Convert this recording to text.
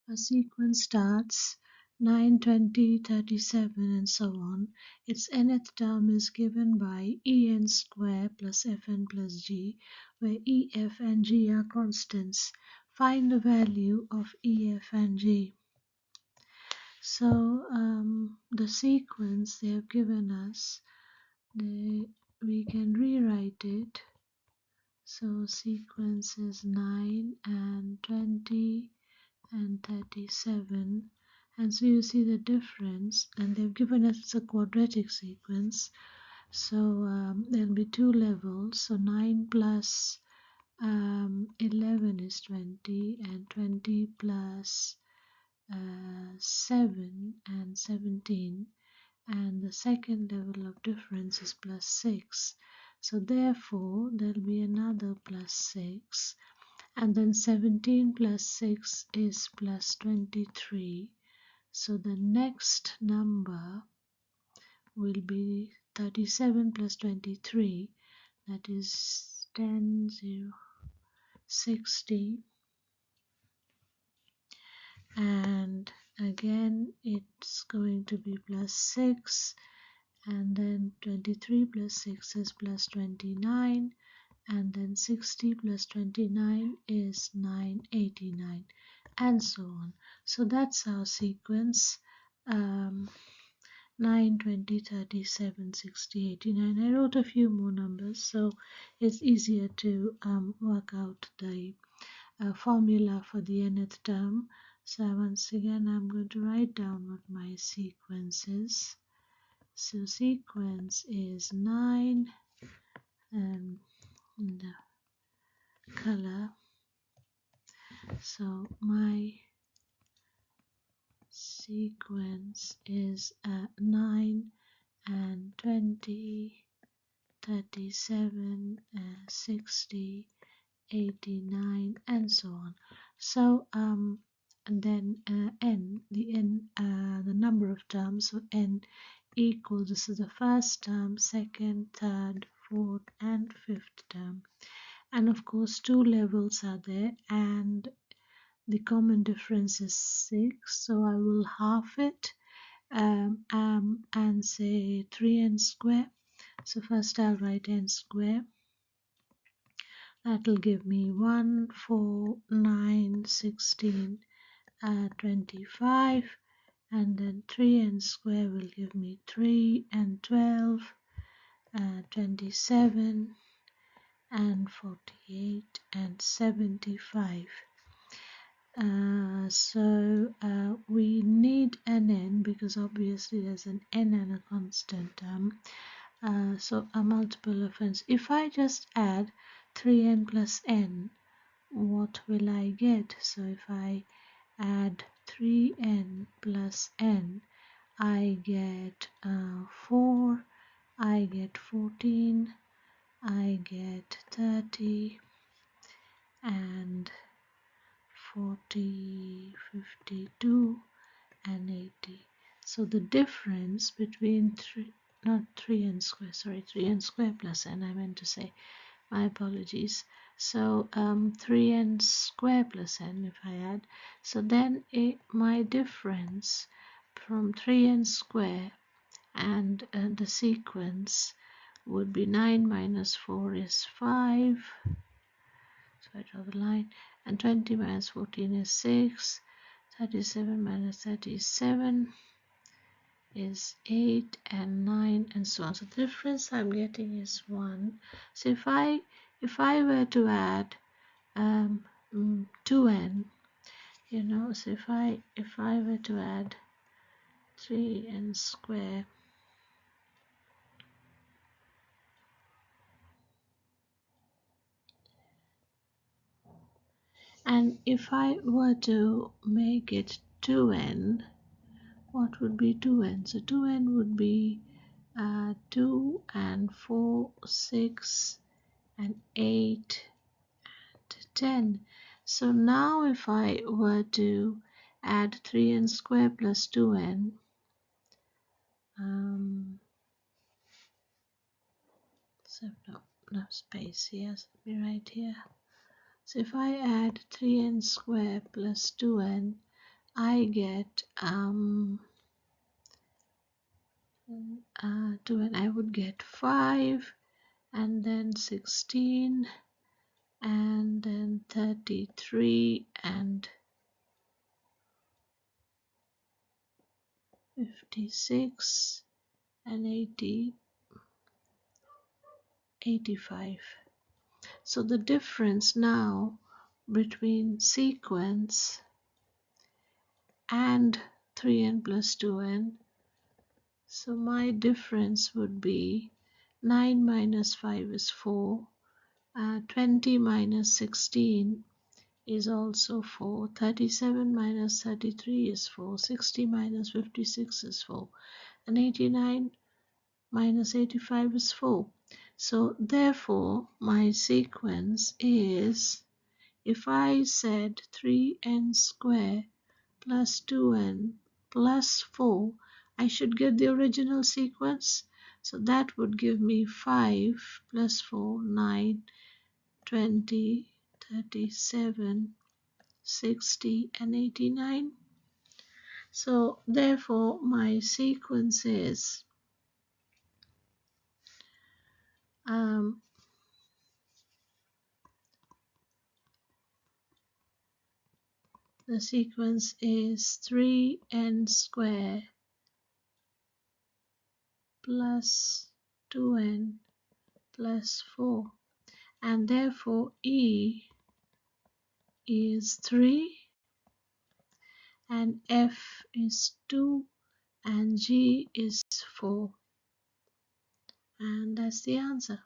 a sequence starts 9, 20, 37, and so on. Its nth term is given by en square plus fn plus g, where e, f, and g are constants. Find the value of e, f, and g. So the sequence they have given us, we can rewrite it. So sequence is 9 and 20 and 37, and so you see the difference, and they've given us a quadratic sequence. So there'll be two levels, so 9 plus 11 is 20, and 20 plus 7 and 17, and the second level of difference is plus 6. So therefore there'll be another plus 6, and then 17 plus 6 is plus 23. So the next number will be 37 plus 23, that is 10, 0, 60, and again it's going to be plus 6, and then 23 plus 6 is plus 29, and then 60 plus 29 is 989, and so on. So that's our sequence. 9, 20, 37, 60, 89. I wrote a few more numbers, so it's easier to work out the formula for the nth term. So once again I'm going to write down what my sequence is. So sequence is 9, and in the color. So my sequence is 9 and 20, 37, 60, 89, and so on. So and then n, the number of terms, so n equals, this is the first term, second, third, fourth, and fifth term. And of course two levels are there, and the common difference is 6, so I will half it and say 3n square. So first I'll write n square. That will give me 1, 4, 9, 16, 25, and then 3n square will give me 3 and 12, 27, and 48, and 75. So we need an n because obviously there's an n and a constant term. So a multiple of n. If I just add 3n plus n, what will I get? So if I add 3n plus n, I get 4, I get 14, I get 30, and 40, 52, and 80. So the difference between 3n square, sorry, 3n square plus n, I meant to say, my apologies. So 3n square plus n if I add, so then my difference from 3n square and the sequence would be 9 minus 4 is 5, so I draw the line, and 20 minus 14 is 6, 37 minus 37 is 8, and 9, and so on. So the difference I'm getting is 1. So if I were to add 2n, you know, so if I were to add 3n square, and if I were to make it 2n, what would be 2n? So 2n would be 2 and 4, 6, and 8, and 10. So now if I were to add 3n square plus 2n, so no space here, so let me write here. So if I add 3n square plus 2n, I get 2, and I would get 5, and then 16, and then 33, and 56, and 80, 85. So the difference now between sequence and 3n plus 2n, so my difference would be 9 minus 5 is 4, 20 minus 16 is also 4, 37 minus 33 is 4, 60 minus 56 is 4, and 89 minus 85 is 4. So therefore my sequence is, if I said 3n squared plus 2n plus 4, I should get the original sequence. So that would give me 5 plus 4, 9, 20, 37, 60, and 89. So therefore my sequence is the sequence is 3n squared plus 2n plus 4, and therefore E is 3, and F is 2, and G is 4, and that's the answer.